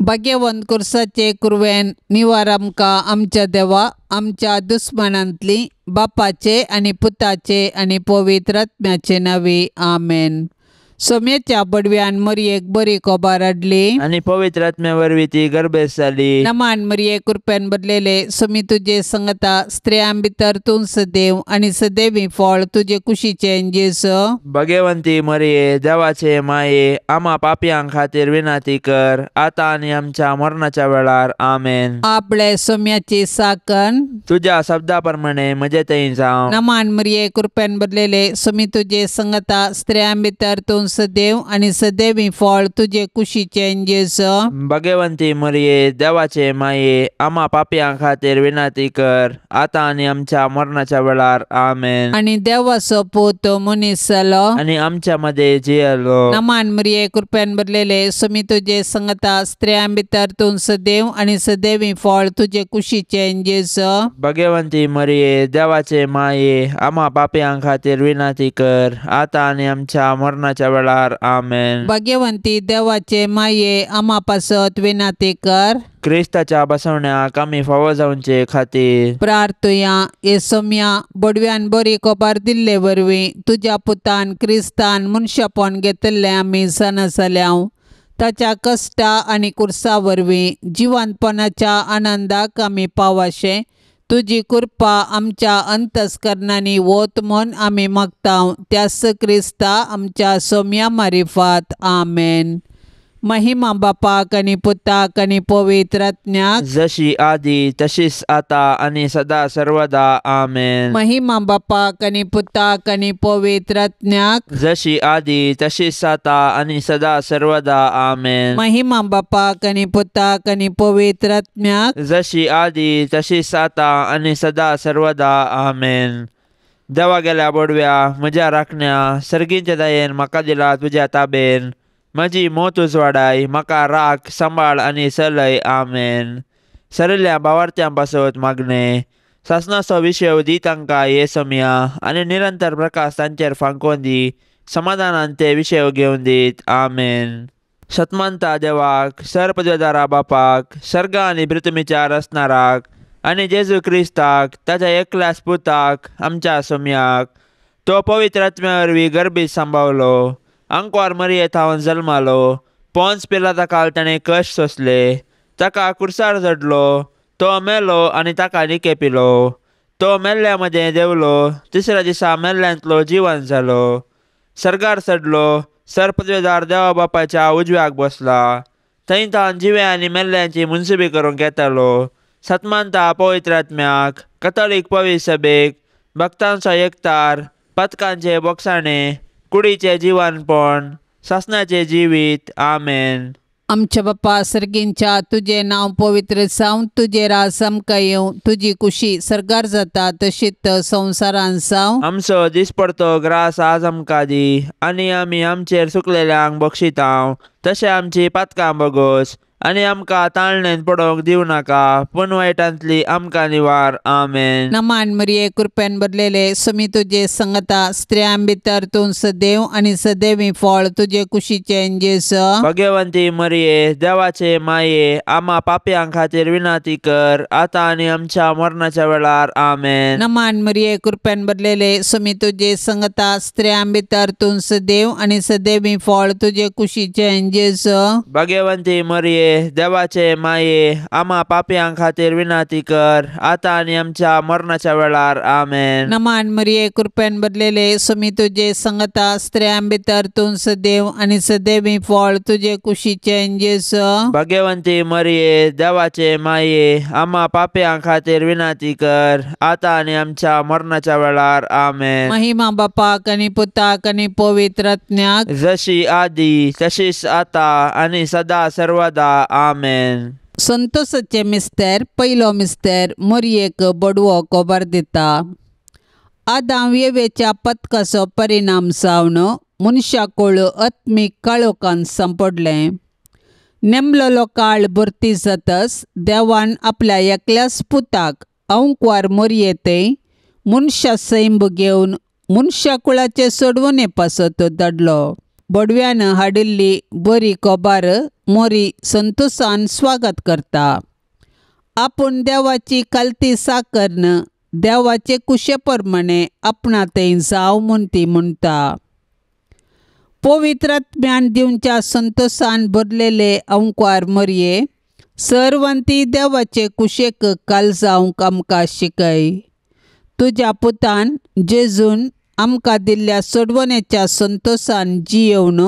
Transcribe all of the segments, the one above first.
भाग्यवंत कुर्साचे कुरवेन निवार आमकां आमच्या देवा आमच्या दुस्मनांतली बापाचे आनी पुताचे आनी पवित्र आत्म्याचे नांवी आमेन। सोम्याच्या बडव्यान मरयेक बरी कोबार हाडली आणि पवित्र आत्म्या वरवीं ती गर्भेस जाली। नमान मरये कृपेन बदलेले सोमी तुजे संगता स्त्रियां भितर तूं सदैव आनी सदैवी फळ तुजे कुशीचे जेसो। भाग्यवंती मरिये देवाचे माये आम्हा पापयांक खातीर विनाती कर आता आनी आमच्या मरणाच्या वेळार आमेन। आपले सोम्याची साकन तुझ्या शब्दा प्रमाणे म्हजे थंय जावं। नमान मरये कृपेन बदलेले सोमी तुजे संगता स्त्रियां भितर तूं सदैव आनी सदैवी फळ तुजे कुशीचे जेसो। भाग्यवंती मरिये देवाचे माये आम्हा पापयांक खातीर विनाती कर आता आनी आमच्या मरणाच्या वेळार आमेन। आनी देवाचो पूत मनीस जालो आणि आमच्या मध्ये जियेलो। नमान मरये कृपेन बदलेले सोमी तुजे संगता स्त्रियां भितर तूं सदैव आनी सदैवी फळ तुजे कुशीचे जेसो। भाग्यवंती मरिये देवाचे माये आम्हा पापयांक खातीर विनाती कर आता आनी आमच्या मरणाच्या वेळार आमेन। भाग्यवंती देवाचे माये आम्हा पासत विनाती कर क्रिस्ताच्या बसवण्याक आमी फावो जावचे खातीर प्रार्थुया। ये सोम्या बडव्यान बरी कोबार दिल्ले वरवीं तुज्या पुतान क्रिस्तान मनशापण घेतले आमी सणसल्याव ताच्या कश्टा आनी कुर्सा वरवीं जिवंतपणाच्या आनंदाक आमी पावाशे तुजी कृपा आमच्या अंतस्करणांनी वोत म्हूण आमी मागताव त्यास क्रिस्ता आमच्या सोम्या मारिफात आमेन। महिमा बापाक आनी पुताक आनी पवित्र आत्म्याक जशी आदी तशीच आता आनी सदा सर्वदा आमेन। महिमा बापाक आनी पुताक आनी पवित्र आत्म्याक जशी आदी तशीच आता आनी सदा सर्वदा आमेन। महिमा बापाक आनी पुताक आनी पवित्र आत्म्याक जशी आदी तशीच आता आनी सदा सर्वदा आमेन। देवा गेल्या बडव्या म्हज्या राखण्या सर्गींच्या दयेन म्हाका दिला तुज्या ताबेन म्हजी मोत उजवाडाय म्हाका राख सांबाळ आनी चलय आमेन। सरल्या भावार्थ्यां पासत मागणे सासणाचो विशय दी तांकां ये सोम्या आनी निरंतर प्रकाश तांचेर फांकोवन दी समाधानान ते विशय घेवन दीत आमेन। शतमंता देवाक सरपदवेदारा बापाक सर्गा आनी पृथ्वीच्या रचणाराक आनी जेजू क्रिस्ताक ताच्या एकल्याच पुताक आमच्या सोम्याक तो पवित्र आत्म्या वरवीं गर्भीत सांबावलो आंकवार मरये थावन जल्मालो पोंच पिलाता काल ताणें कश्ट सोंसले ताका कुर्सार चडलो तो मेलो आनी ताका निकेपिलो तो मेल्ल्या मदें देवलो तिसऱ्या दिसा मेल्ल्यांतलो जिवंत जालो सर्गार चडलो सरपदवेदार देवा बापाच्या उजव्याक बसला थंय थावन जिवे आनी मेल्ल्यांची मुनसिबी करूंक येतालो। सतमानता पवित्र आत्म्याक कथोलीक पवित्र सभेक भक्तांचो एकतार पथकांचे बोगसाणे कुडीचे जिवनपण सासणाचे जिवीत आमेन। आमच्या बापा सर्गींच्या तुझे नाव पवित्र जावं तुझे राज आमकां येवं तुजी कुशी सर्गार जाता तशीच संवसारान जावं। आमचो दिसपडतो ग्रास आज आमकां दी आनी आमी आमचेर सुकलेल्यांक बक्षितांव तशें आमची पातकां बगोस आनी आमकां ताळणेन पडोवंक दिवं नाका पूण वायटांतली आमकां निवार आमेन। नमान मरये कृपेन बदलेले सोमी तुजे संगता स्त्रियां भितर तूं सदैव आनी सदैवी फळ तुजे कुशीचे जेसो। भाग्यवंती मरिये देवाचे माये आम्हा पापयांक खातीर विनाती कर आता आनी आमच्या मरणाच्या वेळार आमेन। नमान मरये कृपेन बदलेले सोमी तुजे संगता स्त्रियां भितर तूं सदैव आनी सदैवी फळ तुजे कुशीचे जेसो। भाग्यवंती मरिये देवाचे माये आम्हा पापयांक खातीर विनाती कर आता आनी आमच्या मरणाच्या वेळार आमेन। नमान मरये कृपेन बदलेले सोमी तुजे संगता स्त्रियां भितर तूं सदैव आनी सदैवी फळ तुजे कुशीचे जेसो। भाग्यवंती मरिये देवाचे माये आम्हा पापयांक खातीर विनाती कर आता आनी आमच्या मरणाच्या वेळार आमेन। महिमा बापाक आनी पुताक आनी पवित्र आत्म्याक जशी आदी तशीच आता आनी सदा सर्वदा आमेन। संतोषाचे मिस्तेर पयलो मिस्तेर मरयेक बडवो कोबार दिता। आदाम येवेच्या पथकाचो परिणाम जावन मनशाकुळ आत्मीक काळोखान सांपडलें। नेमलेलो काळ भरती जातच देवान आपल्या एकल्याच पुताक अंकवार मरयेते मनशा सैम घेवन मनशाकुळाचे सोडवणे पासत धाडलो। बडव्यानं हाडिल्ली बरी कोबार मोरी संतोषान स्वागत करता. आपूण देवाची कालती साकरन देवाचे कुशेप्रमाणे आपणातय जाव म्हूण ती म्हणटा. पवित्र आत्म्यान दिवच्या संतोषान भरलेले अंकार मरये, सर्वंती देवाचे कुशेक काल जावंक आमकां शिकय. तुज्या पुतान जेजून आमकां दिल्ल्या सोडवणेच्या संतोषान जियेवन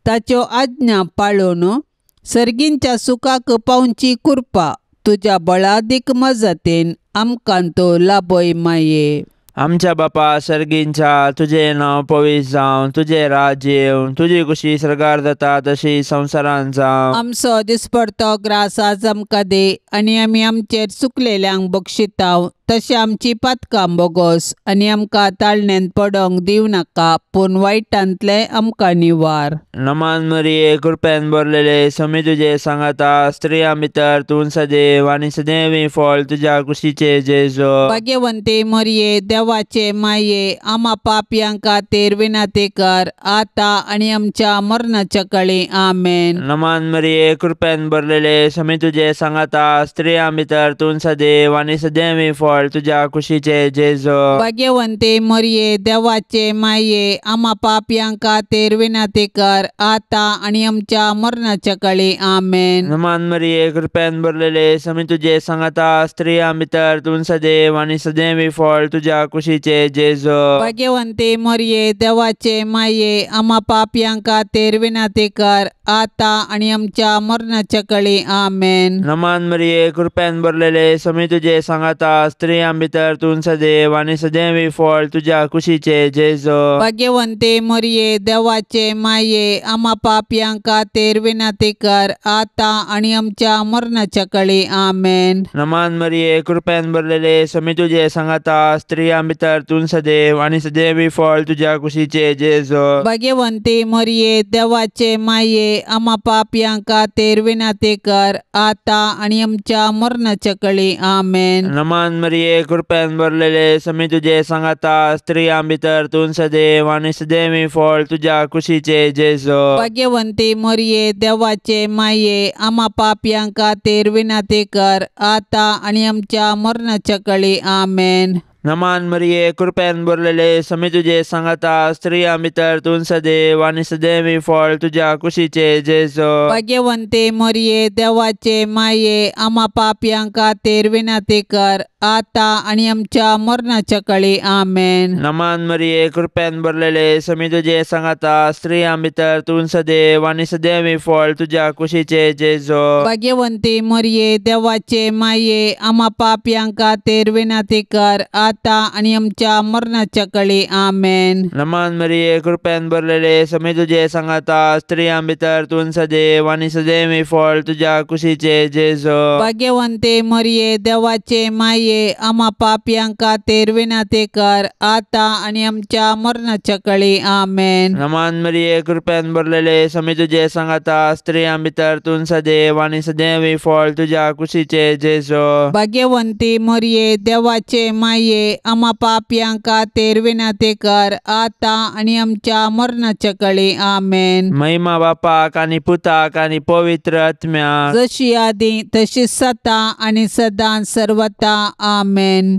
ताच्यो आज्ञा पाळोवन सर्गींच्या सुखाक पावची कृपा तुज्या बळादीक मजतेन आमकां तो लाभय माये. आमच्या बापा सर्गींच्या, तुझे नाव पवित्र जावं, तुझे राज्य येवं, तुझी कुशी सरकार जाता तशी संवसारान जावं. आमचो दिसपडतो ग्रास आज आमकां दे, आनी आमी आमचेर चुकलेल्यांक बक्षितांव, तशें आमची पातकां बोगोस, आनी आमकां ताळण्यांत पडोंक दिव नाका, पूण वायटांतले आमकां निवार. नमान मरिये, कृपेन भरलेले समी तुझे सांगाता, स्त्रियां भितर तूं सदैव आनी सदैवी फळ तुझ्या कुशीचे जेजो. भाग्यवंते मरिये, देवाचे माये, आम्हा पापयांक खातीर विनंती कर, आता आनी आमच्या मरणाच्या काळी आमेन. नमान मरिये, कृपेन भरलेले समी तुझे सांगाता, स्त्रियां भितर तूं सदैव आनी सदैवी फळ तुझ्या कुशीचे जेजो. भाग्यवंते मरिये, देवाचे माये, आम्हा पापयांक खातीर विनंती कर, आता आनी आमच्या मरणाच्या काळी आमेन. नमान मरिये, कृपेन भरलेले समी तुझे सांगाता, स्त्रियां भितर तूं सदैव आनी सदैवी फळ तुझ्या कुशीचे जेजो. भाग्यवंते मरिये, देवाचे माये, आम्हा पापयांक खातीर विनंती कर, आता आनी आमच्या मरणाच्या काळी आमेन. नमान मरिये, कृपेन भरलेले समी तुझे सांगाता, स्त्रियां भितर तूं सदैव आनी सदैवी फळ तुझ्या कुशीचे जेजो. भाग्यवंते मरिये, देवाचे माये, आम्हा पापयांक खातीर विनंती कर, आता आनी आमच्या मरणाच्या काळी आमेन. नमान मरिये, कृपेन भरलेले समी तुझे सांगाता, स्त्रियां भितर तूं सदैव आनी सदैवी फळ तुझ्या कुशीचे जेजो. भाग्यवंते मरिये, देवाचे माये, आम्हा पापयांक खातीर विनंती कर, आता आनी आमच्या मरणाच्या काळी आमेन. नमान मरिये, कृपेन भरलेले समी तुझे सांगाता, स्त्रियां भितर तूं सदैव आनी सदैवी फळ तुझ्या कुशीचे जेजो. भाग्यवंते मरिये, देवाचे माये, आम्हा पापयांक खातीर विनंती कर, आता आनी आमच्या मरणाच्या काळी आमेन. नमान मरिये, कृपेन भरलेले समी तुझे सांगाता, स्त्रियां भितर तूं सदैव आनी सदैवी फळ तुझ्या कुशीचे जेजो. भाग्यवंते मरिये, देवाचे माये, आम्हा पापयांक खातीर विनंती कर, आता आनी आमच्या मरणाच्या काळी आमेन. नमान मरिये, कृपेन भरलेले समी तुझे सांगाता, स्त्रियां भितर तूं सदैव आनी सदैवी फळ तुझ्या कुशीचे जेजो. भाग्यवंते मरिये, देवाचे माये, आम्हा पापयांक खातीर विनंती कर, आता आनी आमच्या मरणाच्या काळी आमेन. नमान मरिये, कृपेन भरलेले समी तुझे सांगाता, स्त्रियां भितर तूं सदैव आनी सदैवी फळ तुझ्या कुशीचे जेजो. भाग्यवंते मरिये, देवाचे माये, आम्हा पापयांक खातीर विनंती कर, आता आनी आमच्या मरणाच्या काळी आमेन. नमान मरिये, कृपेन भरलेले समी तुझे सांगाता, स्त्रियां भितर तूं सदैव आनी सदैवी फळ तुझ्या कुशीचे जेजो. भाग्यवंते मरिये, देवाचे माये, आम्हा पापयांक खातीर विनंती कर, आता आनी आमच्या मरणाच्या काळी आमेन. महिमा बापाक आनी पुताक आनी पवित्र आत्म्याक, जशी आदी तशीच सता आनी सदां सर्वता आमेन.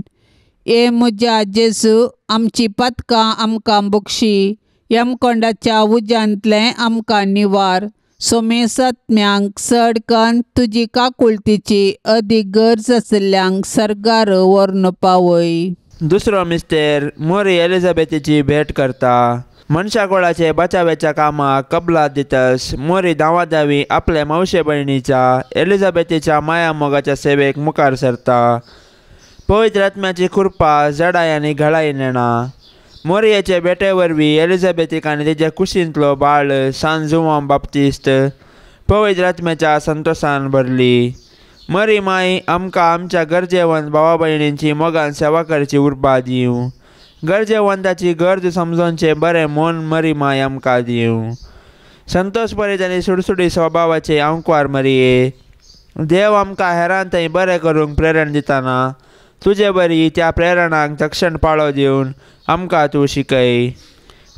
ए म्हज्या जेजू, आमची पातकां आमकां बक्षी, यमकोंडाच्या उज्यांतले आमकां निवार. सोमेस आत्म्यांक सडकन तुजी काकुळतीची अदीक गरज आशिल्ल्यांक सर्गार व्हरून पावय. दुसरो मिस्तेर मोरी एलिझाबेथीची भेट करता. मनशा कुळाचे बचावाच्या कामाक कबलात दितस मोरी दावी आपल्या मावशे भयणीच्या एलिझाबेथीच्या माया मोगाच्या सेवेक मुखार सरता. पवित्र आत्म्याची कृपा जडाय आनी घळाई नेणा. मोरयेचे भेटे वरवीं एलिझाबेथीक आनी तिच्या कुशींतलो बाळ सान जुवान बाप्तिस्त पवित्र आत्म्याच्या संतोषान भरली. मरी माई आमकां आमच्या गरजेवंत भावा भयणींची मोगान सेवा करची उर्बा दिवं. गरजेवंताची गरज समजोवचे बरें मन मरी माय आमकां दिवं. संतोष भरीत आनी सुडसुडी स्वभावाचे अंकार मरिये, देव आमकां हेरांतय बरें करूंक प्रेरण दितना तुजे बरी त्या प्रेरणाक तक्षण पाळो दिवन आमकां तूं शिकय.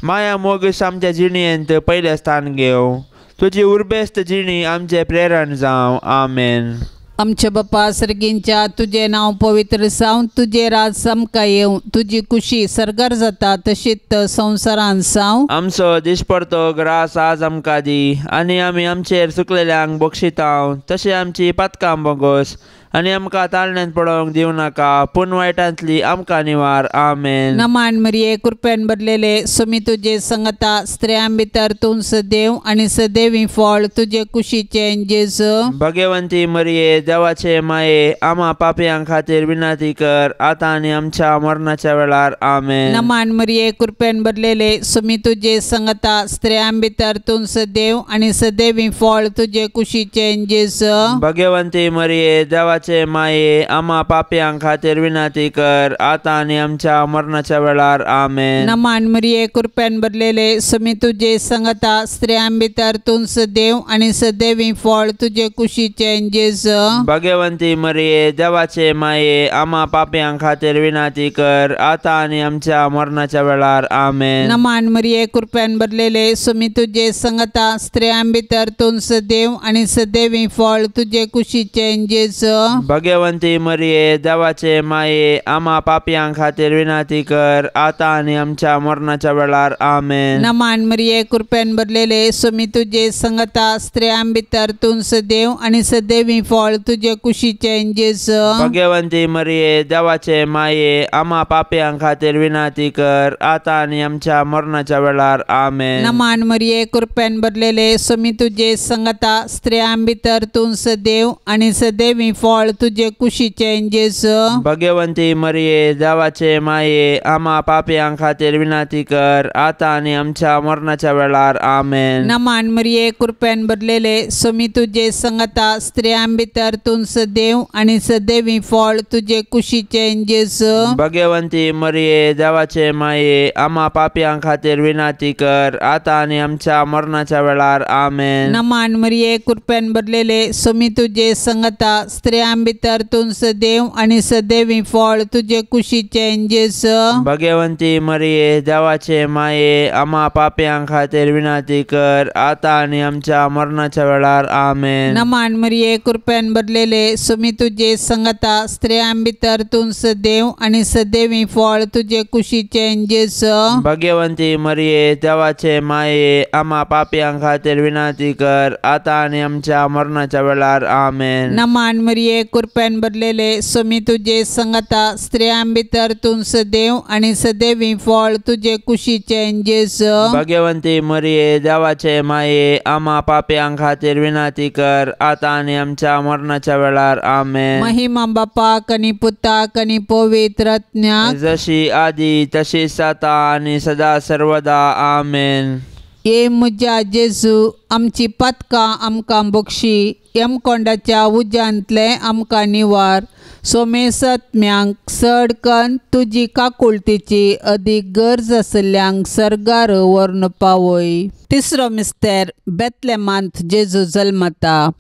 माया मोगीस आमच्या जिणेंत पयलें स्थान घेव. तुजी उर्बेस्त जिणी आमचे प्रेरण जावं. आमेन. आमचे बापा सर्गींच्या तुझे नाव पवित्र जावं, तुझे राज समका येवं, तुझी कुशी सरकार जाता तशीच संवसारान जावं. आमचो दिसपडतो ग्रास आज आमकां दी, आनी आमी आमचेर चुकलेल्यांक बक्षितांव, तशें आमची पातकां बोगोस आनी आमकां ताळण्यांत पडोवंक दिवं नाका, पूण वायटांतली आमकां निवार. आमेन. नमान मरिये कृपेन भरलेले सुमी तुझे संगता स्त्रियां भितर तूं सदैव आनी सदैवी फळ तुझे कुशीचे जेजू. भगवंती मरिये देवाचे माये, आम्हा पापयांक खातीर विनंती कर, आतां आनी आमच्या मरणाच्या वेळार. आमेन. नमान मरिये कृपेन भरलेले सुमी तुझे संगता स्त्रियां भितर तूं सदैव आनी सदैवी फळ तुझे कुशीचे जेजू. भगवंती मरिये देवाचे माये, आम्हा पापयांक खातीर विनंती कर, आतां आनी आमच्या मरणाच्या वेळार. आमेन. नमान मरिये कृपेन भरलेले सुमी तुझे संगता स्त्रियां भितर तूं सदैव आनी सदैवी फळ तुझे कुशीचे जेजू. भगवंती मरिये देवाचे माये, आम्हा पापयांक खातीर विनंती कर, आतां आनी आमच्या मरणाच्या वेळार. आमेन. नमान मरिये कृपेन भरलेले सुमी तुझे संगता स्त्रियां भितर तूं सदैव आनी सदैवी फळ तुझे कुशीचे जेजू. भगवंती मरिये देवाचे माये, आम्हा पापयांक खातीर विनंती कर, आतां आनी आमच्या मरणाच्या वेळार. आमेन. नमान मरिये कृपेन भरलेले सुमी तुझे संगता स्त्रियां भितर तूं सदैव आनी सदैवी फळ तुझे कुशीचे जेजू. भगवंती मरिये देवाचे माये, आम्हा पापयांक खातीर विनंती कर, आतां आनी आमच्या मरणाच्या वेळार. आमेन. नमान मरिये कृपेन भरलेले सुमी तुझे संगता स्त्रियां भितर तूं सदैव आनी सदैवी फळ तुझे कुशीचे जेजू. भगवंती मरिये देवाचे माये, आम्हा पापयांक खातीर विनंती कर, आतां आनी आमच्या मरणाच्या वेळार. आमेन. नमान मरिये कृपेन भरलेले सुमी तुझे संगता स्त्रियां भितर तूं सदैव आनी सदैवी फळ तुझे कुशीचे जेजू. भगवंती मरिये देवाचे माये, आम्हा पापयांक खातीर विनंती कर, आतां आनी आमच्या मरणाच्या वेळार. आमेन. नमान मरिये कृपेन भरलेले सुमी तुझे संगता स्त्रियां भितर तूं सदैव आनी सदैवी फळ तुझे कुशीचे जेजू. भगवंती मरिये देवाचे माये, आम्हा पापयांक खातीर विनंती कर, आतां आनी आमच्या मरणाच्या वेळार. आमेन. नमान मरिये कृपेन भरलेले सुमी तुझे संगता स्त्रियां भितर तूं सदैव आनी सदैवी फळ तुझे कुशीचे जेजू. भगवंती मरिये देवाचे माये, आम्हा पापयांक खातीर विनंती कर, आतां आनी आमच्या मरणाच्या वेळार. आमेन. नमान मरिये कृपेन भरलेले सुमी तुझे संगता स्त्रियां भितर तूं सदैव आनी सदैवी फळ तुझे कुशीचे जेजू. भगवंती मरिये देवाचे माये, आम्हा पापयांक खातीर विनंती कर, आतां आनी आमच्या मरणाच्या वेळार. आमेन. महिमा बापाक आनी पुताक आनी पवित्र आत्म्याक, जशी आदी तशीच आता आनी सदा सर्वदा. आमेन. ये म्हज्या जेजू, आमची पातकां आमकां बक्षी, यमकोंडाच्या उज्यांतले आमकां निवार. सोमेस आत्म्यांक चडकन तुजी काकुळतीची अदीक गरज आसल्यांक सर्गार व्हरून पावय. तिसरो मिस्तेर बेतलेमांत जेजू जल्मता.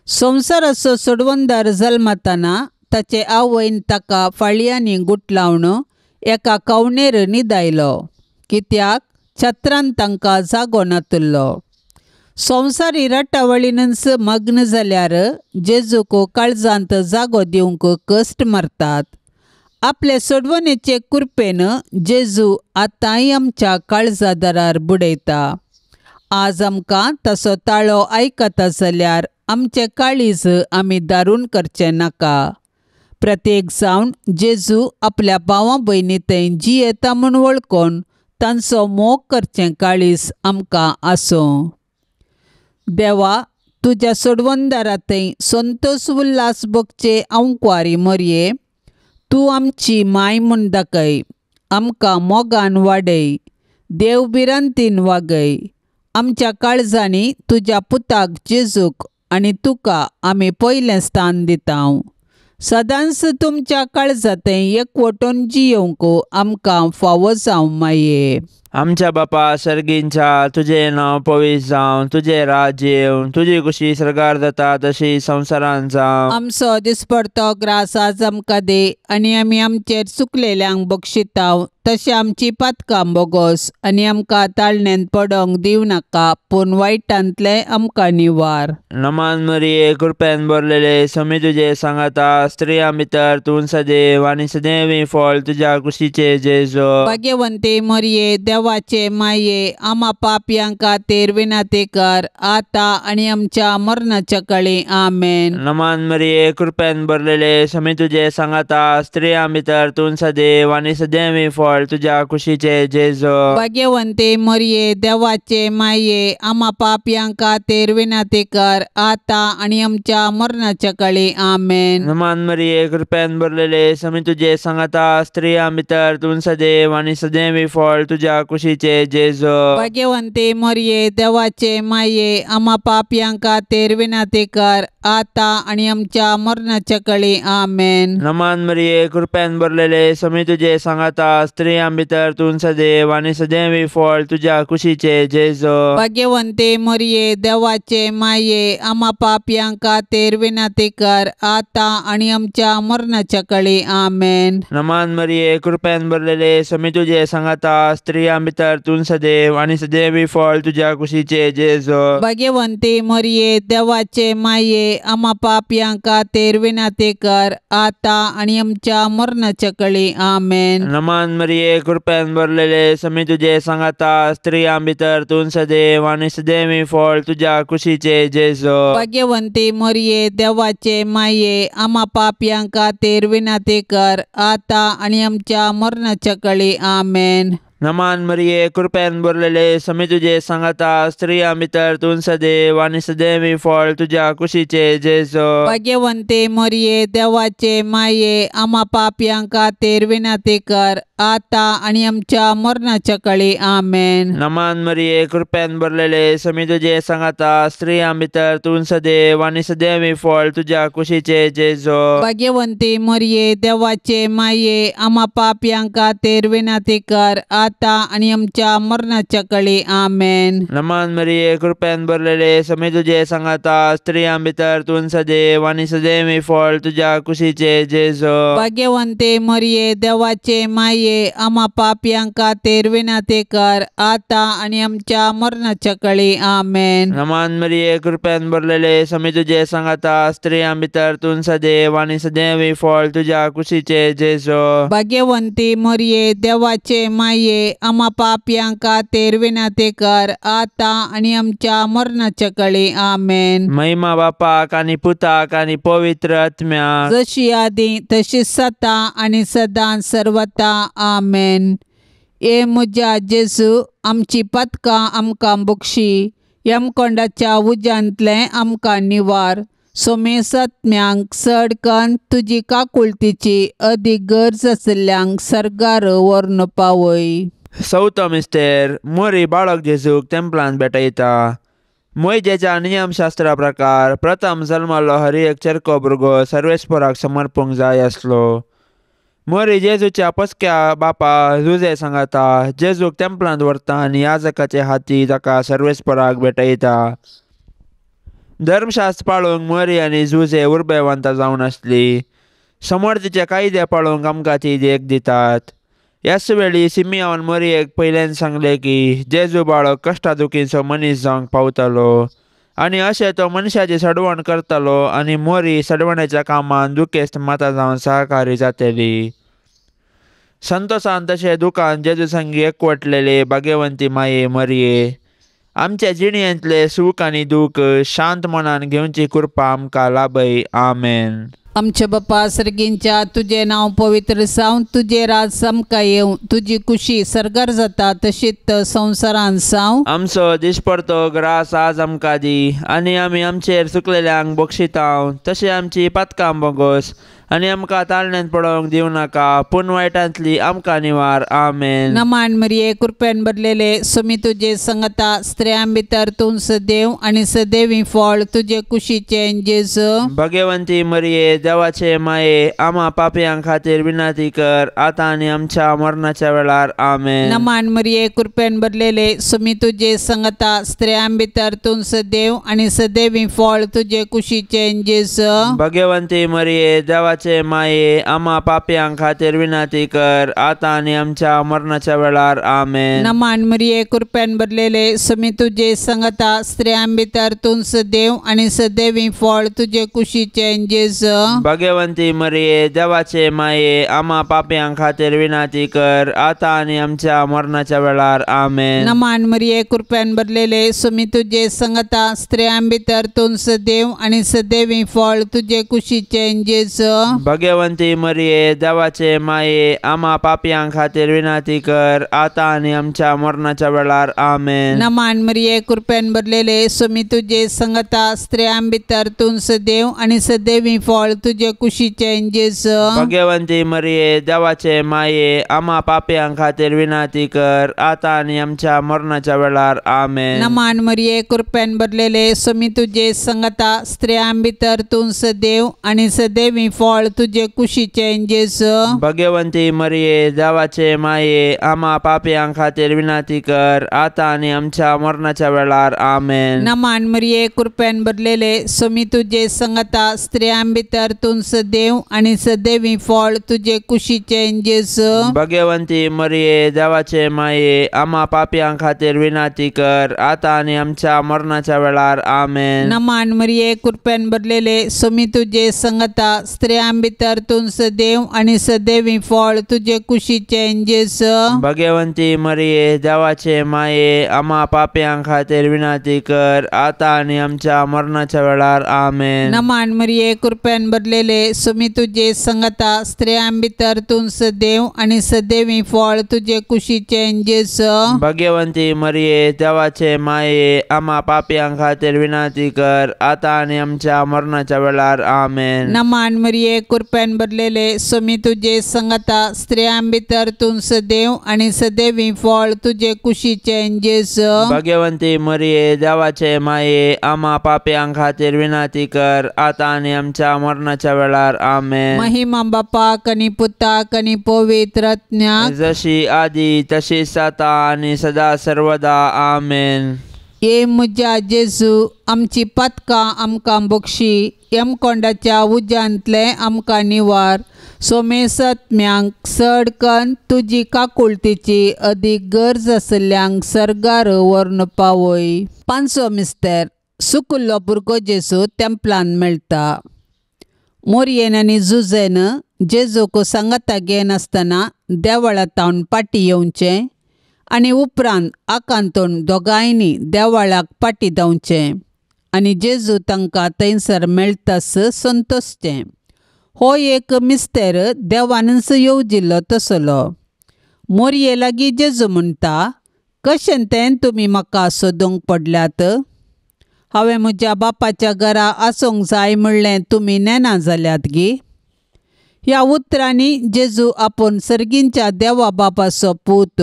संवसाराचो सोडवंदार जल्मतना ताचे आवयन ताका फाळयांनी गुट लावन एका कवणेर न्हिदायलो, कित्याक छत्रान तांकां जागो नातुल्लो. संवसारी रटावळीनच मग्न जाल्यार जेजूक काळजांत जागो दिवंक कश्ट मारतात. आपले सोडवणेचे कृपेन जेजू आतांय आमच्या काळजादारार बुडयता. आज आमकां ताचो ताळो आयकता जाल्यार आमचे काळीज आमी दारून करचें नाका. प्रत्येक जावन जेजू आपल्या भावां भयणी थंय जियेता म्हूण वळखून तांचो मोग करचें काळीज आमकां आसूं. देवा, तुज्या सोडवंदारा थंय संतोश उल्हास भोगचे आंवकवारी मरये, तूं आमची माय म्हूण दाखय. आमकां मोगान वाडय, देवबिरांतीन वागय. आमच्या काळजांनी तुज्या पुताक जेजूक आनी तुका आमी पयलें स्थान दितांव. सदांच तुमच्या काळजांत एकवटून जियोंक आमकां फावो जावं माये. आमच्या बापा सर्गींच्या तुझे नाव पवित्र जावं, तुझे राज्य येवं, तुझी कुशी सरकार जाता तशी संवसारांत जावं. आमचो दिसपडतो ग्रास आज आमकां दे, आनी आमी आमचेर चुकलेल्यांक बक्षितांव, तशें आमची पातकां बोगोस, आनी आमकां ताळण्यांत पडोंक दिव नाका, पूण वायटांतले आमकां निवार. नमान मरिये कृपेन भरलेले समी तुझे सांगाता, स्त्रियां भितर तूं सदैव आनी सदैवी फळ तुझ्या कुशीचे जेजो. भाग्यवंते मरिये देवाचे माये, आम्हा पापयांक खातीर विनंती कर, आतां आनी आमच्या मरणाच्या काळी आमेन. नमान मरिये कृपेन भरलेले समी तुझे सांगाता, स्त्रियां भितर तूं सदैव आनी सदैवी फळ तुझ्या कुशीचे जेजो. भाग्यवंते मरिये देवाचे माये, आम्हा पापयांक खातीर विनंती कर, आतां आनी आमच्या मरणाच्या काळी आमेन. नमान मरिये कृपेन भरलेले समी तुझे सांगाता, स्त्रियां भितर तूं सदैव आनी सदैवी फळ तुझ्या कुशीचे जेजो. भाग्यवंते मरिये देवाचे माये, आम्हा पापयांक खातीर विनंती कर, आतां आनी आमच्या मरणाच्या काळी आमेन. नमान मरिये कृपेन भरलेले समी तुझे सांगाता, स्त्रियां भितर तूं सदैव आनी सदैवी फळ तुझ्या कुशीचे जेजो. भाग्यवंते मरिये देवाचे माये, आम्हा पापयांक खातीर विनंती कर, आतां आनी आमच्या मरणाच्या काळी आमेन. नमान मरिये कृपेन भरलेले समी तुझे सांगाता, स्त्रियां भितर तूं सदैव आनी सदैवी फळ तुझ्या कुशीचे जेजो. भाग्यवंते मरिये देवाचे माये, आम्हा पापयांक खातीर विनंती कर, आतां आनी आमच्या मरणाच्या काळी आमेन. नमान मरिये कृपेन भरलेले समी तुझे सांगाता, स्त्रियां भितर तूं सदैव आनी सदैवी फळ तुझ्या कुशीचे जेजो. भाग्यवंते मरिये देवाचे माये, आम्हा पापयांक खातीर विनंती कर, आतां आनी आमच्या मरणाच्या काळी आमेन. नमान मरिये कृपेन भरलेले समी तुझे सांगाता, स्त्रियां भितर तूं सदैव आनी सदैवी फळ तुझ्या कुशीचे जेजो. भाग्यवंते मरिये देवाचे माये, आम्हा पापयांक खातीर विनंती कर, आतां आनी आमच्या मरणाच्या काळी आमेन. नमान मरिये कृपेन भरलेले समी तुझे सांगाता, स्त्रियां भितर तूं सदैव आनी सदैवी फळ तुझ्या कुशीचे जेजो. भाग्यवंते मरिये देवाचे माये, आम्हा पापयांक खातीर विनंती कर, आतां आनी आमच्या मरणाच्या काळी आमेन. नमान मरिये कृपेन भरलेले समी तुझे सांगाता, स्त्रियां भितर तूं सदैव आनी सदैवी फळ तुझ्या कुशीचे जेजो. भाग्यवंते मरिये देवाचे माये, आम्हा पापयांक खातीर विनंती कर, आतां आनी आमच्या मरणाच्या काळी आमेन. नमान मरिये कृपेन भरलेले समी तुझे सांगाता, स्त्रियां भितर तूं सदैव आनी सदैवी फळ तुझ्या कुशीचे जेजो. भाग्यवंती मरिये देवाचे माये, आम्हा पापयांक खातीर विनंती कर, आतां आनी आमच्या मरणाच्या काळी आमेन. महिमा बापाक आनी पुताक आनी पवित्र आत्म्याक, जशी आदी तशीच सता आनी सदां सर्वता आमेन. ए म्हज्या जेजू, आमची पातकां आमकां बक्षी, यमकोंडाच्या उज्यांतले आमकां निवार. सोमेस आत्म्यांक चड कन्न तुजी काकुळतीची अदीक गरज आशिल्ल्यांक सर्गार व्हरून पावय. चवथो मिस्तेर मोरी बाळक जेजूक तेंपलांत भेटयता. मोइजेच्या नियमशास्त्रा प्रकार प्रथम जल्मलो हर एक चरको भुरगो सर्वेस्पराक समर्पूंक जाय आसलो. मोरी जेजूच्या पसक्या बापा जुजे सांगाता, जेजूक तेंपलांत व्हरता आनी याजकाचे हाती ताका सर्वेस्पराक भेटयता. धर्मशास्त्र पाळूंक मोरी आनी जुजे उर्बेवंत जावन आसली. समर्थीचे कायदे पाळूंक आमकां ती देख दितात. ह्याच वेळी सिमियोन मोरयेक पयलें सांगलें की जेजू बाळक कश्टादुखीचो मनीस जावंक पावतलो आनी अशें तो मनशाची सडवण करतलो आनी मोरी सडवणेच्या कामान दुखेस्त माता जावन सहकारी जातली. संतोशान तशें दुखान जेजू संगी एकवटलेले भाग्यवंती माये मरिये, आमच्या जिणयेंतले सूख आनी दूख शांत मनान घेवची कृपा आमकां लाभय. आमेन. आमचे बापा सर्गींच्या, तुझे नाव पवित्र जावं, तुझे राज समका येवं, तुझी कुशी सरगार जाता तशीच संवसारांत जावं. आमचो दिसपडतो ग्रास आज आमकां दी, आनी आमी आमचेर चुकलेल्यांक बक्षितांव, तशें आमची पातकां बोगोस, आनी आमकां ताळण्यांत पडोवंक दिवं नाका, पूण वायटांतली आमकां निवार. आमेन. नमान मरिये कृपेन भरलेले सुमी तुजे संगता स्त्रियां भितर तूं सदैव आणि सदैवी फळ तुजे कुशीचें जेजू. भगवंती मरिये देवाचे माये, आम्हा पापयां खातीर विनंती कर, आतां आनी आमच्या मरणाच्या वेळार. आमेन. नमान मरिये कृपेन भरलेले सुमी तुजे संगता स्त्रियां भितर तूं सदैव आणि सदैवी फळ तुजे कुशीचें जेजू. भगवंती मरिये देवाचे माये, आम्हा पापयां खातीर विनंती कर, आतां आनी आमच्या मरणाच्या वेळार. आमेन. नमान मरिये कृपेन भरलेले सुमी तुजे संगता स्त्रियां भितर तूं सदैव आणि सदैवी फळ तुजे कुशीचें जेजू. भगवंती मरिये देवाचे माये, आम्हा पापयां खातीर विनंती कर, आतां आनी आमच्या मरणाच्या वेळार. आमेन. नमान मरिये कृपेन भरलेले सुमी तुजे संगता स्त्रियां भितर तूं सदैव आणि सदैवी फळ तुजे कुशीचें जेजू. भगवंती मरिये देवाचे माये, आम्हा पापयां खातीर विनंती कर, आतां आनी आमच्या मरणाच्या वेळार. आमेन. नमान मरिये कृपेन भरलेले सुमी तुजे संगता स्त्रियां भितर तूं सदैव आणि सदैवी फळ तुजे कुशीचें जेजू. भगवंती मरिये देवाचे माये, आम्हा पापयां खातीर विनंती कर, आतां आनी आमच्या मरणाच्या वेळार. आमेन. नमान मरिये कृपेन भरलेले सुमी तुजे संगता स्त्रियां भितर तूं सदैव आणि सदैवी फळ तुजे कुशीचें जेजू. भगवंती मरिये देवाचे माये, आम्हा पापयां खातीर विनंती कर, आतां आनी आमच्या मरणाच्या वेळार. आमेन. नमान मरिये कृपेन भरलेले सुमी तुजे संगता स्त्रियां भितर तूं सदैव आणि सदैवी फळ तुजे कुशीचें जेजू. भगवंती मरिये देवाचे माये, आम्हा पापयां खातीर विनंती कर, आतां आनी आमच्या मरणाच्या वेळार. आमेन. नमान मरिये कृपेन भरलेले सुमी तुजे संगता स्त्रियां भितर तूं सदैव आणि सदैवी फळ तुजे कुशीचें जेजू. भगवंती मरिये देवाचे माये, आम्हा पापयां खातीर विनंती कर, आतां आनी आमच्या मरणाच्या वेळार. आमेन. नमान मरिये कृपेन भरलेले सुमी तुजे संगता स्त्रियां भितर तूं सदैव आणि सदैवी फळ तुजे कुशीचें जेजू. भगवंती मरिये देवाचे माये, आम्हा पापयां खातीर विनंती कर, आतां आनी आमच्या मरणाच्या वेळार. आमेन. नमान मरिये कृपेन भरलेले सुमी तुजे संगता स्त्रियां भितर तूं सदैव आणि सदैवी फळ तुजे कुशीचें जेजू. भगवंती मरिये देवाचे माये, आम्हा पापयां खातीर विनंती कर, आतां आनी आमच्या मरणाच्या वेळार. आमेन. महिमा बापाक आणि पुताक आणि पवित्र आत्म्याक, जशी आदी तशीच आता आणि सदा सर्वदा. आमेन. ये म्हज्या जेजू, आमची पातकां आमकां बक्षी, यमकोंडाच्या उज्यांतले आमकां निवार. सोमेसत्म्यांक सडकन तुजी काकुळतीची अदीक गरज आसल्यांक सर्गार व्हरून पावय. पांचवो मिस्तेर, सुकुल्लो भुरगो जेजू तेंपलान मेळटा. मोरयेन आनी जुजेन जेजूक सांगाता घेन आसतना देवळांतावन पाटी येवचें आनी उपरांत आकांतून दोगांयनी देवळाक पाटी धांवचें आनी जेजू तांकां थंयसर मेळटास संतोसचें. हो एक मिस्तेर देवानच येवजिल्लो तसलो. मोरये लागीं जेजू म्हणटा, कशें तें तुमी म्हाका सोदूंक पडल्यात? हांवें म्हज्या बापाच्या घरा आसूंक जाय म्हणलें तुमी नेना जाल्यात गी. ह्या उतरांनी जेजू आपूण सर्गींच्या देवा बापाचो पूत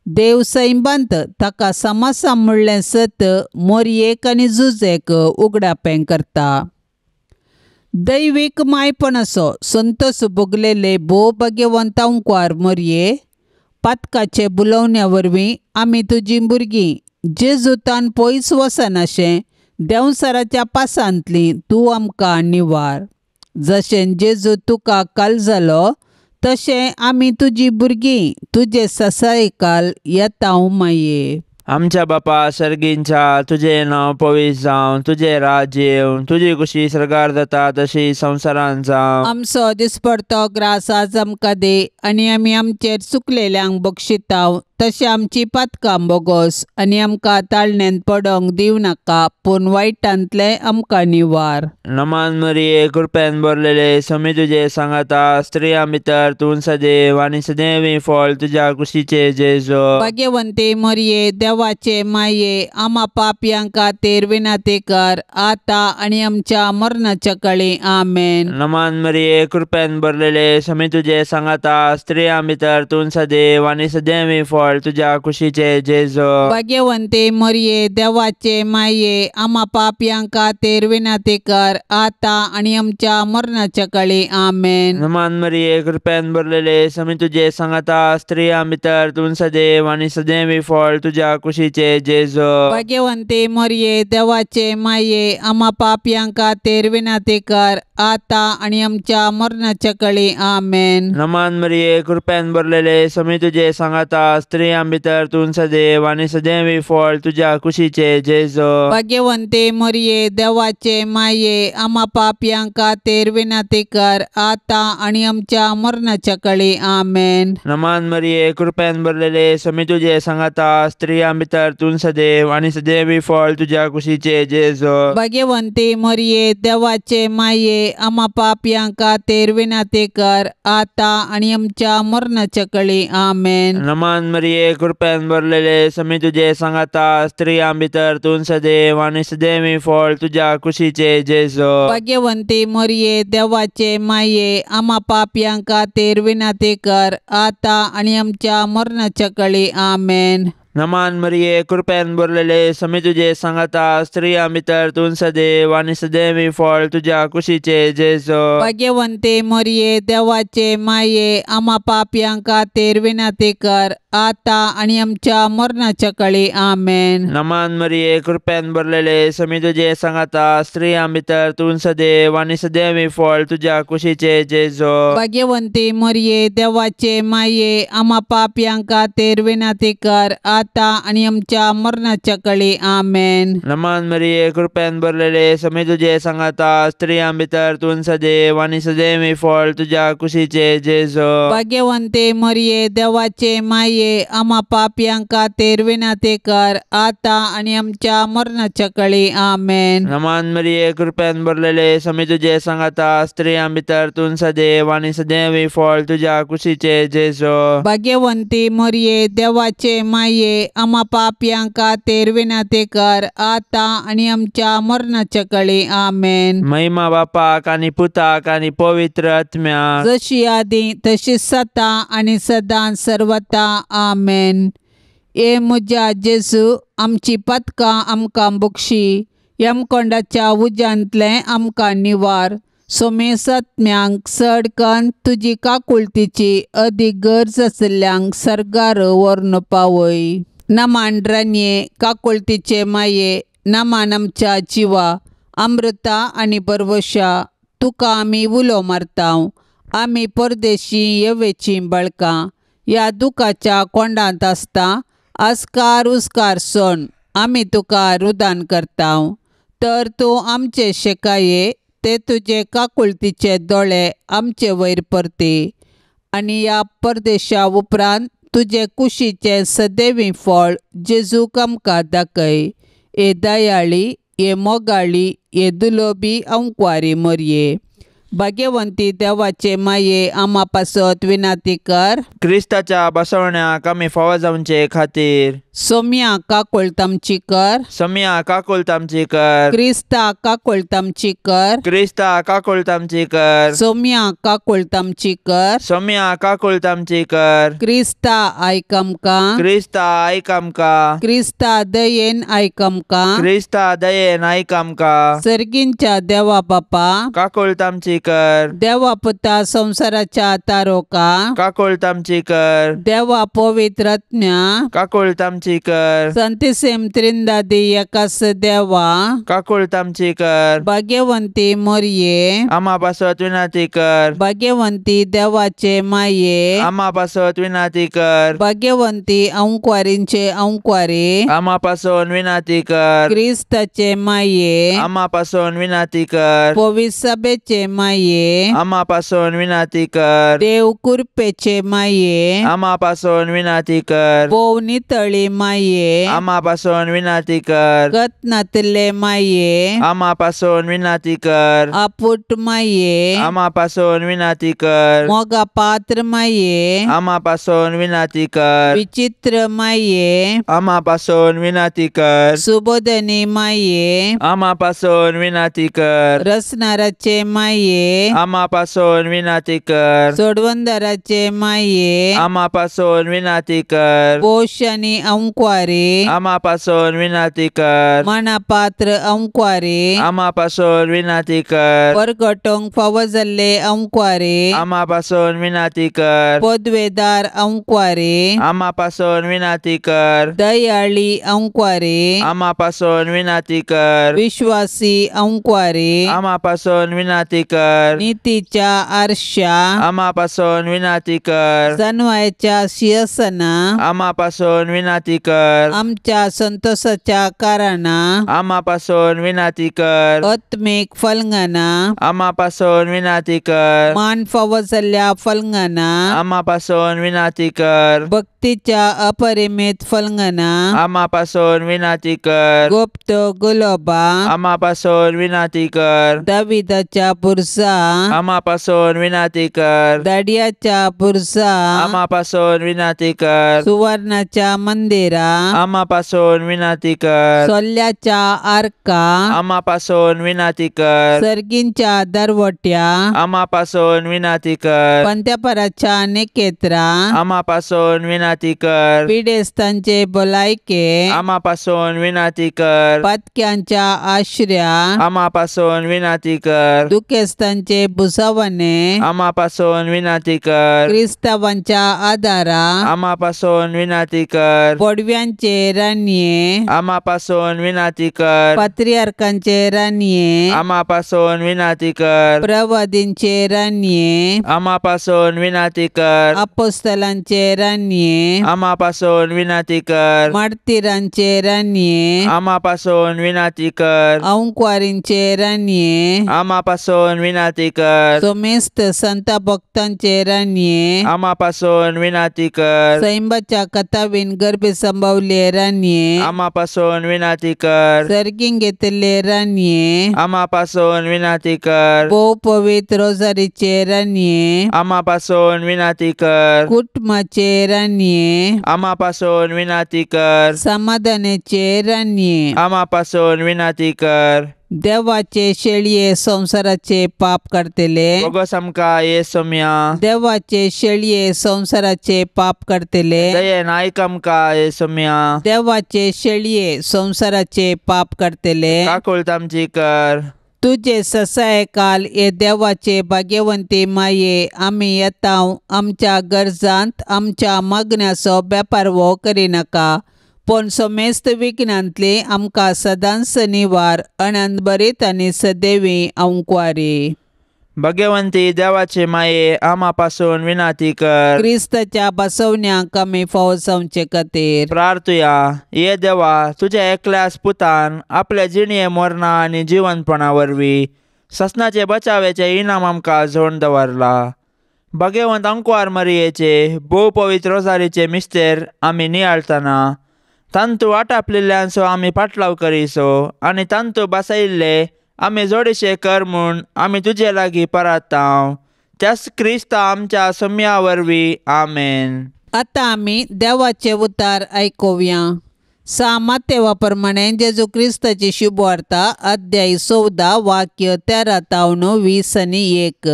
देव सैबांत ताका समासा म्हणलें सत मोरयेक आनी जुजेक उगडापें करता. दैवीक मायपणाचो संतोस भोगलेले भोव भाग्यवंतांकार मोरये, पातकाचे बुलोवण्या वरवीं आमी तुजीं भुरगीं जेजूतान पयस वचनाशें देंवसराच्या पासांतलीं तूं आमकां निवार. जशें जेजू तुका काल जालो तशें आमी तुजीं भुरगीं तुजे ससायेकाल येतांव माये. आमच्या बापा सर्गींच्या, तुझे नांव पवित्र जावं, तुझे राज्य येवं, तुजी कुशी सर्गार जाता तशी संवसारांत जावं. आमचो दिसपडतो ग्रास आज आमकां दे, आनी आमी आमचेर चुकलेल्यांक बक्षितांव तशें आमची पातकां बोगोस, आनी आमकां ताळण्यांत पडोंक दिवं नाका, पूण वायटांतले आमकां निवार. नमान मरिये कृपेन भरलेले समी तुजे सांगाता स्त्रियां भितर तूं सदैव आनी सदैवी फळ तुज्या कुशीचे जेजू. भाग्यवंती मरिये देवाचे माये आम्हा पापयांका तेर विनाते कर आता आणि आमच्या मरणाच्या काळी आमेन. नमान मरिये कृपेन भरलेले समी तुझे सांगाता स्त्रियां भितर तूं सदैव आणि सदैवी फळ तुझ्या कुशीचे जेजो. भाग्यवंते मरिये देवाचे माये आम्हा पापयांका तेर विनाते कर आता आणि आमच्या मरणाच्या काळी आमेन. नमान मरिये कृपेन भरलेले समी तुझे सांगाता स्त्रियां भितर तूं सदैव आणि सदैवी फळ तुझ्या कुशीचे जेजो. भाग्यवंते मरिये देवाचे माये आम्हा पापयांका तेर विनाते कर आता आणि आमच्या मरणाच्या काळी आमेन. नमान मरिये कृपेन भरलेले समी तुझे सांगाता स्त्रियां भितर तूं सदैव आणि सदैवी फळ तुझ्या कुशीचे जेजो. भाग्यवंते मरिये देवाचे माये आम्हा पापयांका तेर विनाते कर आता आणि आमच्या मरणाच्या काळी आमेन. नमान मरिये कृपेन भरलेले समी तुझे सांगाता स्त्रियां भितर तूं सदैव आणि सदैवी फळ तुझ्या कुशीचे जेजो. भाग्यवंते मरिये देवाचे माये आम्हा पापयांका तेर विनाते कर आता आणि आमच्या मरणाच्या काळी आमेन. नमान मरिये कृपेन भरलेले समी तुझे सांगाता स्त्रियां भितर तूं सदैव आणि सदैवी फळ तुझ्या कुशीचे जेजो. भाग्यवंते मरिये देवाचे माये आम्हा पापयांका तेर विनाते कर आता आणि आमच्या मरणाच्या काळी आमेन. नमान मरिये कृपेन भरलेले समी तुझे सांगाता स्त्रियां भितर तूं सदैव आणि सदैवी फळ तुझ्या कुशीचे जेजो. भाग्यवंते मरिये देवाचे माये आम्हा पापयांका तेर विनाते कर आता आणि आमच्या मरणाच्या काळी आमेन. नमान मरिये कृपेन भरलेले समी तुझे सांगाता स्त्रियां भितर तूं सदैव आणि सदैवी फळ तुझ्या कुशीचे जेजो. भाग्यवंते मरिये देवाचे माये आम्हा पापयांका तेर विनाते कर आता आणि आमच्या मरणाच्या काळी आमेन. नमान मरिये कृपेन भरलेले समी तुझे सांगाता स्त्रियां भितर तूं सदैव आणि सदैवी फळ तुझ्या कुशीचे जेजो. भाग्यवंते मरिये देवाचे माये आम्हा पापयांका तेर विनाते कर आता आणि आमच्या मरणाच्या काळी आमेन. नमान मरिये कृपेन भरलेले समी तुझे सांगाता स्त्रियां भितर तूं सदैव आणि सदैवी फळ तुझ्या कुशीचे जेजो. भाग्यवंती मरिये देवाचे माये आम्हा पापयांका तेर विनाते कर आता आणि आमच्या मरणाच्या काळी आमेन. महिमा बापाक आणि पुताक आणि पवित्र आत्म्याक जशी आदी तशी सता आणि सदां सर्वता आमेन. ए म्हज्या जेजू आमची पथकां आमकां बक्षी यमकोंडाच्या उज्यांतले आमकां निवार. सोमेस आत्म्यांक सडकन तुजी काकुळतीची अदीक गरज आसल्यांक सर्गार व्हरून पावय. नमांड्रान्ये काकुळतीचे माये नमान आमच्या जिवा अमृता आणि परवशा तुका आमी उलो मारताव. आमी परदेशी येवेची बळकां ह्या दुखाच्या कोंडांत आसता आस्कार उस्कार सोन आमी तुका रुदान करताव. तर तूं आमचे शेकाये ते तुजे काकुळतीचे दोळे आमचे वयर परते आनी ह्या परदेशा उपरांत तुजे कुशीचे सदैवी फळ जेजूक आमकां दाखय. ए दयाळी ए मोगाळी ए दुलोबी अंकवारी मरये. भाग्यवंती देवाचे माये आम्हा पासत विनाती कर. क्रिस्ताच्या बसवण्याक आमी फावो जावचे खातीर सोम्या काकुळतामची कर. सोम्या काकुळतामची कर. क्रिस्ता काकुळतामची कर. क्रिस्ता काकुळतामची कर. सोम्या काकुळतामची कर. सोम्या काकुळतामची कर. क्रिस्ता आयक आमकां. क्रिस्ता आयक आमकां. क्रिस्ता दयेन आयक आमकां. क्रिस्ता दयेन आयक आमकां. सर्गींच्या देवा बापा काकुळतामची कर. देवा पुता संसाराच्या तारोका काकुळतामची कर. देवा पवित्र आत्म्या काकुळतामची कर. संतिसेम त्रिंदादी एकास देवा काकुळतामची कर. भाग्यवंती मरये आम्हा पासत विनाती कर. भाग्यवंती देवाचे माये आम्हा पासत विनाती कर. भाग्यवंती अंकवारींचे अंकवारी आम्हा पासून विनाती कर. क्रिस्ताचे माये आम्हा पासून विनाती कर. पवित्र सभेचे माये माये आम्हा पासून विनंती कर. देव कृपेचे माये आम्हा पासून विनंती कर. पोवनी तळी माये आम्हा पासून विनंती कर. कतनातले माये आम्हा पासून विनंती कर. आपुट माये आम्हा पासून विनंती कर. मोगा पात्र माये आम्हा पासून विनंती कर. विचित्र माये आम्हा पासून विनंती कर. सुबोधनी माये आम्हा पासून विनंती कर. रसनाराचे माये आम्हा पासून विनंती कर. सोडवंदराचे माये आम्हा पासून विनंती कर. पोष आणि अंक्वारे आम्हा पासून विनंती कर. मनापात्र अंक्वारे आम्हा पासून विनंती कर. परगटोंक फावो जाल्ले अंक्वारे आम्हा पासून विनंती कर. पदवेदार अंक्वारे आम्हा पासून विनंती कर. दयाळी अंक्वारे आम्हा पासून विनंती कर. विश्वासी अंक्वारे आम्हा पासून विनंती कर. नीतीच्या आरशा आम्हा पासून विनंती कर. सन्वयाच्या सिंहासना आम्हा पासून विनंती कर. आमच्या संतोषाच्या कारणा आम्हा पासून विनंती कर. आत्मिक फलंगना आम्हा पासून विनंती कर. मान फावो जाल्ल्या फलंगना आम्हा पासून विनंती कर. भक्तीच्या अपरिमित फलंगना आम्हा पासून विनंती कर. गुप्त गुलोबा आम्हा पासून विनंती कर. दाविदाच्या बुरजा आम्हा पासून विनंती कर. दाडियाच्या बुरजा आम्हा पासून विनंती कर. सुवर्णाच्या मंदिरा आम्हा पासून विनंती कर. सोल्ल्याच्या आर्का आम्हा पासून विनंती कर. सर्गींच्या दरवट्या आम्हा पासून विनंती कर. पंत्यापराच्या नेकेत्रा आम्हा पासून विनंती कर. पिडेस्तांचे बोलायके आम्हा पासून विनंती कर. पातक्यांच्या आश्र्या आम्हा पासून विनंती कर. दुखेस्तांचे बुसावणे आम्हा पासून विनंती कर. क्रिस्तावांच्या आदारा आम्हा पासून विनंती कर. पडव्यांचे रान्ये आम्हा पासून विनंती कर. पात्रियार्कांचे रान्ये आम्हा पासून विनंती कर. प्रवादींचे रान्ये आम्हा पासून विनंती कर. अपोस्तलांचे रान्ये आम्हा पासून विनंती कर. मार्तिरांचे रान्ये आम्हा पासून विनंती कर. अंक्वारींचे रान्ये आम्हा पासून विनंती कर. सोमेस्त संत भक्तांचे रान्ये आम्हा पासून विनंती कर. सैंबाच्या कथावीन गर्भे संभवले रान्ये आम्हा पासून विनंती कर. सर्गीन घेतले रान्ये आम्हा पासून विनंती कर. भोव पवित्र रोजारीचे रान्ये आम्हा पासून विनंती कर. कुटुंबाचे रान्ये आम्हा पासून विनंती कर. समाधानाचे रान्ये आम्हा पासून विनंती कर. देवाचे शेळये संसाराचे पाप करतले बोगस आमका येसुम्या. देवाचे शेळये संसाराचे पाप करतले दयेन ऐक आमका येसुम्या. देवाचे शेळये संसाराचे पाप करतले काकुळत आमची कर. तुझे ससाय काल ये देवाचे भाग्यवंती माये आम्ही येताव आमच्या गरजांत आमच्या मागण्याचो बेपार वो करिनाका पण सोमेस्त विघ्नांतली आमकां सदांच निवार अनंत बरीत आनी सदैवी अंकुवारी. भाग्यवंती देवाचे माये आम्हा पासून विनंती कर. क्रिस्ताच्या बसवण्याक आमी फावो जावचे खातीर प्रार्थुया. ये देवा तुझ्या एकल्याच पुतान आपल्या जिणये मरणा आनी जिवंतपणा वरवीं ससनाचे बचावेचे इनाम आमकां जोडून दवरला. भाग्यवंत अंकुवार मरियेचे भोव पवित्र रोजारीचे मिस्तेर आमी नियाळतना तांतू आटापलेल्यांचो आमी पाटलाव करिसो आनी तांतू बसयिल्ले आमी जोडीशे कर म्हूण आमी तुजे लागीं परताव. त्याच क्रिस्त आमच्या सोम्या वरवीं आमेन. आतां आमी देवाचे उतार आयकुया. सामात्य प्रमाणे जेजू क्रिस्ताची शुभवार्ता अध्याय 14 वाक्य 13-20 आनी 1.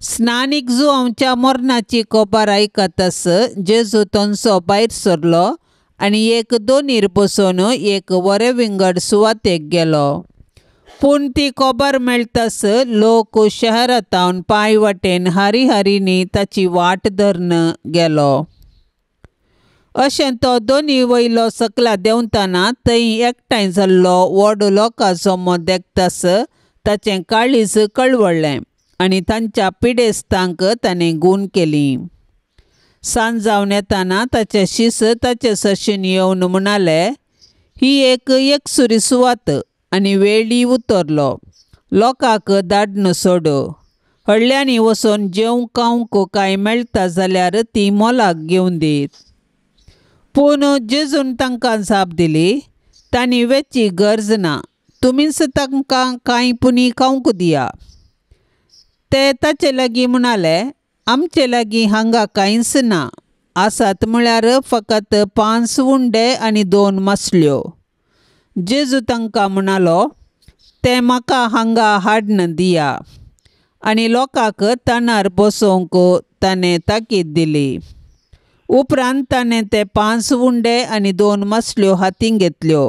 स्नानीक जुआंच्या मरणाची खबर आयकतस जेजू थंयसो भायर सरलो आनी एक दोनीर बसून एक वरे विंगड सुवातेक गेलो. पूण ती खबर मेळटस लोक शहरांतावन पांय वाटेन हारी हारीनी ताची वाट धरून गेलो. अशें तो दोनी वयलो सकला देंवतना थंय एकठांय जाल्लो व्हड लोकांचो मोद देखतास ताचें काळीज कळवळ्ळें आनी तांच्या पिडेस्तांक ताणें गूण केली. सांज जावन येताना ताचे शिस ताचे सशीन येवन म्हणाले, ही एक एकसुरी सुवात आनी वेळी उतरलो. लोकांक धाडन सोड. हडल्यांनी वचून जेवंक खावंक कांय मेळटा जाल्यार ती मोलाक घेवन दीत. पूण जेजून तांकां जाप दिली, तांणी वेची गरज ना, तुमीच तांकां कांय पुनी खावंक दिया. ते ताचे लागीं म्हणाले, आमचे लागीं हांगा कांयच ना, आसात म्हळ्यार फकत 5 उंडे आनी 2 मासल्यो. जेजू तांकां म्हणालो, ते म्हाका हांगा हाडन दिया. आनी लोकांक तानार बसोवंक ताणें ताकीद दिली. उपरांत ताणें ते 5 उंडे आनी 2 मासल्यो हातीन घेतल्यो,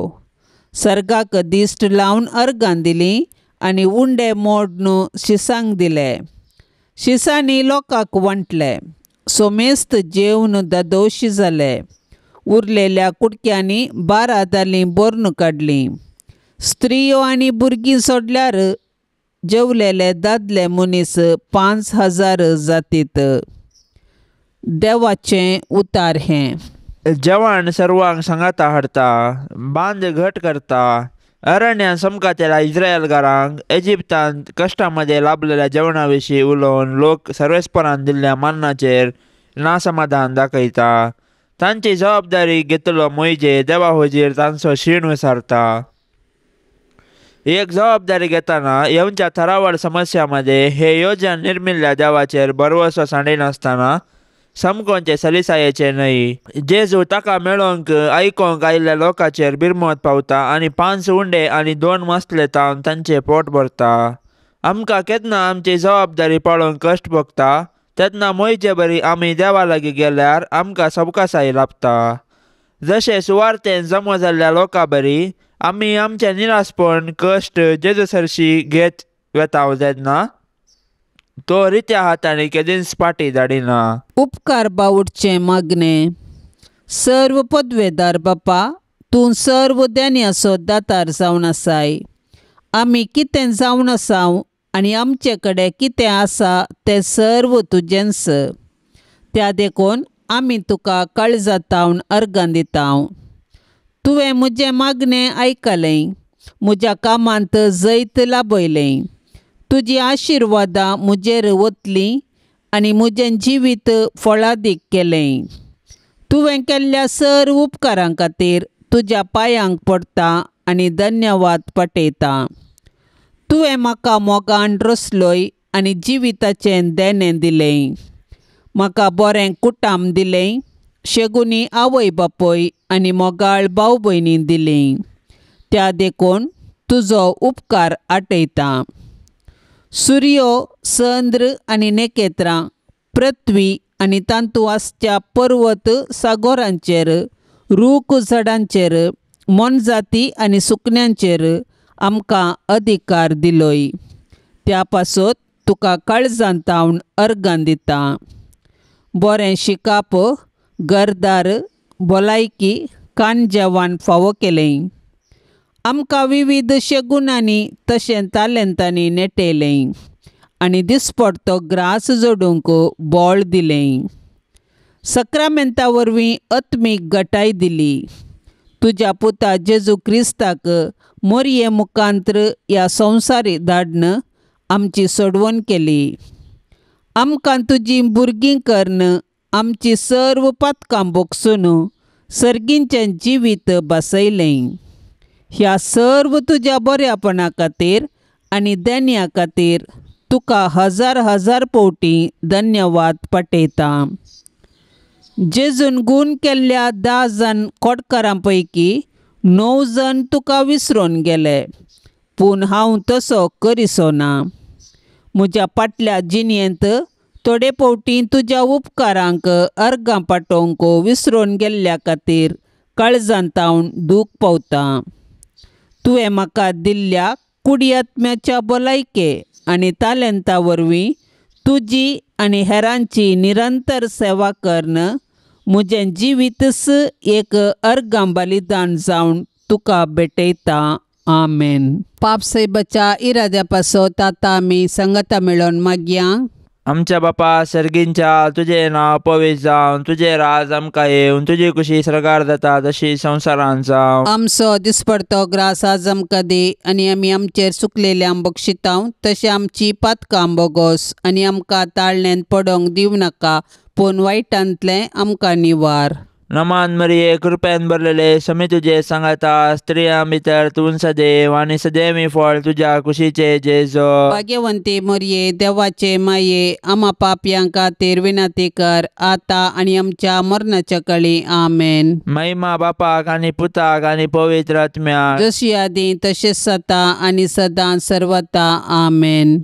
सर्गाक दिश्ट लावन अर्गां दिलीं आनी उंडे मोडून शिसांक दिले. शिसांनी लोकांक वांटले. सोमेस्त जेवन दादोशी जाले. उरलेल्या कुडक्यांनी 12 दालीं भरून काडलीं. स्त्रियो आनी भुरगीं सोडल्यार जेवलेले दादले मनीस 5000 जातीत. देवाचें उतार हें. जेवण सर्वांक सांगाता हाडटा, बांद घट करता. अरण्यान समकातेल्या इस्रायेलकारांक इजिप्तांत कश्टामध्ये लाभलेल्या जेवणा विशीं उलोवन लोक सर्वेस्परान दिल्ल्या मन्नाचेर नासमाधान दाखयता. तांची जबाबदारी घेतलो मोइजे देवा हुजीर तांचो शीण विसारता. एक जबाबदारी घेतना येवच्या थरावड समस्यामध्ये हे येवजण निर्मिल्ल्या देवाचेर भरवसो सांडिनासतना समकोंचे सलिसायेचे न्हय. जेजू ताका मेळोवंक आयकोंक आयिल्ल्या लोकांचेर बिरमोत पावता आनी 5 उंडे आनी 2 मासले तावन तांचें पोट भरता. आमकां केन्ना आमची जबाबदारी पाळोवंक कश्ट भोगता, तेन्ना मोइजे बरी आमी देवा लागीं गेल्यार आमकां सबकासाय लाभता. जशें सुवार्थेन जमो जाल्ल्या लोकां बरी आमी आमचें निरासपण कश्ट जेजू सरशी घेत वेताव तेन्ना तो रित्या हातांनी केदींच फाटीं धाडिना. उपकार बावडचें मागणें. सर्व पदवेदार बापा, तूं सर्व देन्याचो दातार जावन आसाय. आमी कितें जावन आसाव आनी आमचे कडेन कितें आसा तें सर्व तुजेंच. त्या देखून आमी तुका काळजातावन अर्गां दिताव. तुवें म्हजें मागणें आयकलें, म्हज्या कामांत जैत लाबयलें. तुजी आशिर्वादां म्हजेर वतलीं आनी म्हजें जिवीत फळादीक केलें. तुवें केल्ल्या सर्व उपकारां खातीर तुज्या पांयांक पडटा आनी धन्यवाद पटयता. तुवें म्हाका मोगान रचलोय आनी जिविताचें देणें दिलें. म्हाका बरें कुटाम दिलें, शेगुनी आवय बापूय आनी मोगाळ भाव भयणी दिलीं. त्या देखून तुजो उपकार आटयता. सूर्यो, चंद्र आनी नखेत्रां, पृथ्वी आनी तांतू आसच्या पर्वत सागोरांचेर, रूख झाडांचेर, मनजाती आनी सुकण्यांचेर आमकां अधिकार दिलोय. त्या पासत तुका काळजांतावन अर्गां दिता. बरें शिकाप, घरदार, भलायकी, कान जेवण फावो केलें. आमकां विविध शेगुणांनी तशें तालेंतांनी नेटयलें आनी दिसपडतो ग्रास जोडूंक बोळ दिलें. सक्रामेंता वरवीं आत्मीक घटाय दिली. तुज्या पुता जेजू क्रिस्ताक मोरये मुखांत्र ह्या संवसारी धाडन आमची सोडवण केली. आमकां तुजी भुरगीं करन आमची सर्व पातकां भोगसून सर्गींचें जिवीत बसयलें. ह्या सर्व तुज्या बऱ्यापणा खातीर आनी देन्या खातीर तुका हजार हजार पावटी धन्यवाद पटयता. जेजून गूण केल्ल्या 10 जाण कोडकारां पैकी 9 जण तुका विसरून गेले, पूण हांव तसो करिसो ना. म्हज्या फाटल्या जिणेंत थोडे फावटी तुज्या उपकारांक अर्गां पाठोवंक विसरून गेल्ल्या खातीर काळजांतावन दूख पावता. तुवें म्हाका दिल्ल्या कुडी आत्म्याच्या भलायके आनी तालेंता वरवीं तुजी आनी हेरांची निरंतर सेवा करन म्हजें जिवीतच एक अर्गां बलिदान जावन तुका भेटयता. आमेन. पाप साहेबाच्या इराद्या पासत आतां आमी संगता मेळोन मागया. आमच्या बापा सर्गींच्या तुझे नाव पवित्र जावन तुझे राज आमकां येवन तुजी कुशी सरकार जाता तशी संवसारान जावं. आमचो दिसपडतो ग्रास आज आमकां दे आनी आमी आमचेर सुकलेल्या बक्षितांव तशें आमची पातकां बोगोस आनी आमकां ताळण्यांत पडोंक दिवं नाका पूण वायटांतलें आमकां निवार. नमान मरिये कृपेन भरलेले समी तुजे सांगाता स्त्रियां भितर तूं सदैव आनी सदैवी फळ तुज्या कुशीचे जेजो. भाग्यवंते मोरये देवाचे माये आम्हा पापयां खातीर विनंती कर आता आनी आमच्या मरणाच्या कळी आमेन. महिमा बापाक आनी पुताक आनी पवित्र आत्म्याक जशी आदी तशेंच जाता आनी सदां सर्वता आमेन.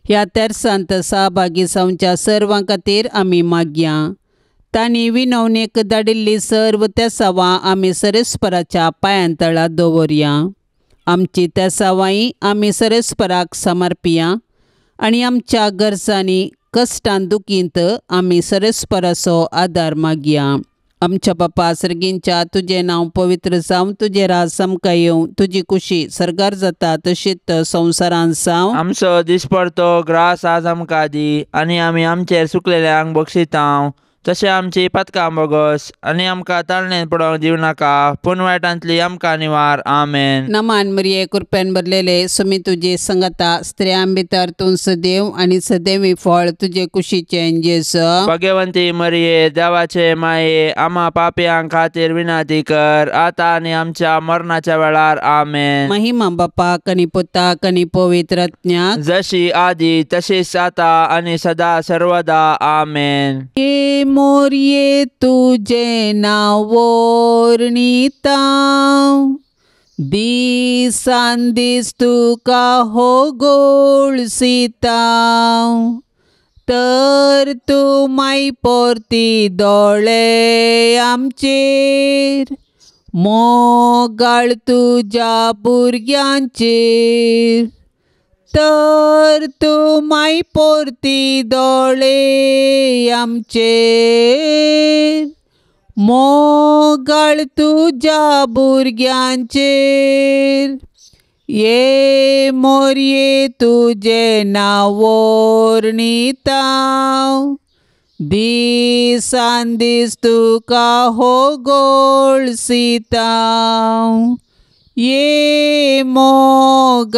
ह्या तेर्सांत सहभागी जावच्या सर्वां खातीर आमी मागया. तांणी विनवणेक धाडिल्ली सर्व तेसावां आमी सरेस्पराच्या पांयां तळा दवरया. आमची तेसावांय आमी सरेस्पराक समर्पिया आनी आमच्या गरजांनी कश्टान दुखींत आमी सरेस्पराचो आदार मागया. आमच्या बापा सर्गींच्या तुजें नांव पवित्र जावं तुजें राज आमकां येवं तुजी कुशी सरकार जाता तशीच संवसारान जावं. आमचो दिसपडतो ग्रास आज आमकां दी आनी आमी आमचेर सुकलेल्यांक बक्षितांव तशें आमची पातकां बोगोस आनी आमकां ताळणेंत पडोंक दिवं नाका पूण वायटांतली आमकां निवार. आमेन. नमान मरिये कृपेन भरलेले समी तुजे संगता स्त्रियां भितर तूं सदैव आनी सदैवी फळ तुजे कुशीचें जेजो. भाग्यवंती मरिये देवाचे माये आम्हा पापयां खातीर विनंती कर आता आनी आमच्या मरणाच्या वेळार. आमेन. महिमा बापाक आनी पुताक आनी पवित्र आत्म्याक जशी आदी तशीच आता आनी सदा सर्वदा. आमेन. मोरये तुजे नांव वर्णिता दिसान दीस तुका होगोळसिता तर तूं माय परती दोळे आमचेर मोगाळ तुज्या भुरग्यांचेर तर तूं माय परती दोळे आमचेर मोगाळ तुज्या भुरग्यांचेर. ये मोरये तुजे नांव वर्णिता दिसान दीस तुका होगोळसिता ये मोगाळी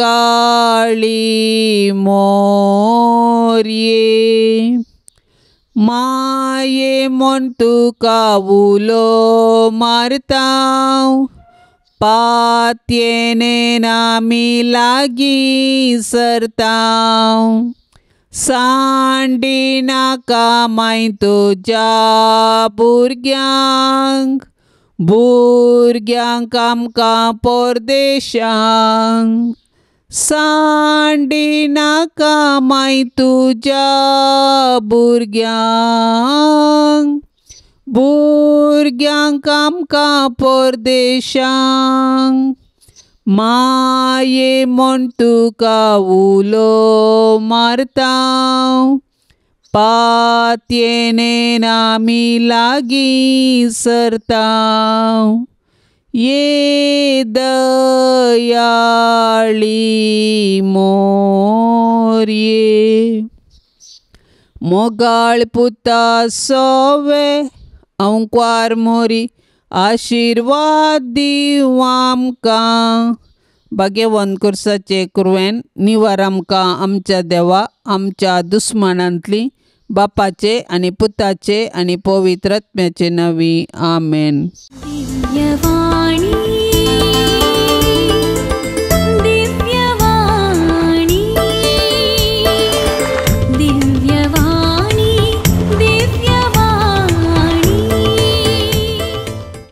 मोरये. माये म्हूण तुका उलो मारता पातयेन आमी लागीं सरता सांडी नाका माय तुज्या भुरग्यांक भुरग्यांक आमकां परदेशांक सांडी नाका माय तुज्या भुरग्यांक भुरग्यांक आमकां परदेशांक. माये म्हूण तुका उलो मारता पातयेन आमी लागीं सरता ये दयाळी मोरये. मोगाळ पुता सोवे अंकवार मोरी आशिर्वाद दिव आमकां. भाग्यवंत कुर्साचे कुरवेन निवार आमकां आमच्या देवा आमच्या दुस्मनांतली बापाचे आनी पुताचे आनी पवित्र आत्म्याचे नवी. आमेन. दिव्यवाणी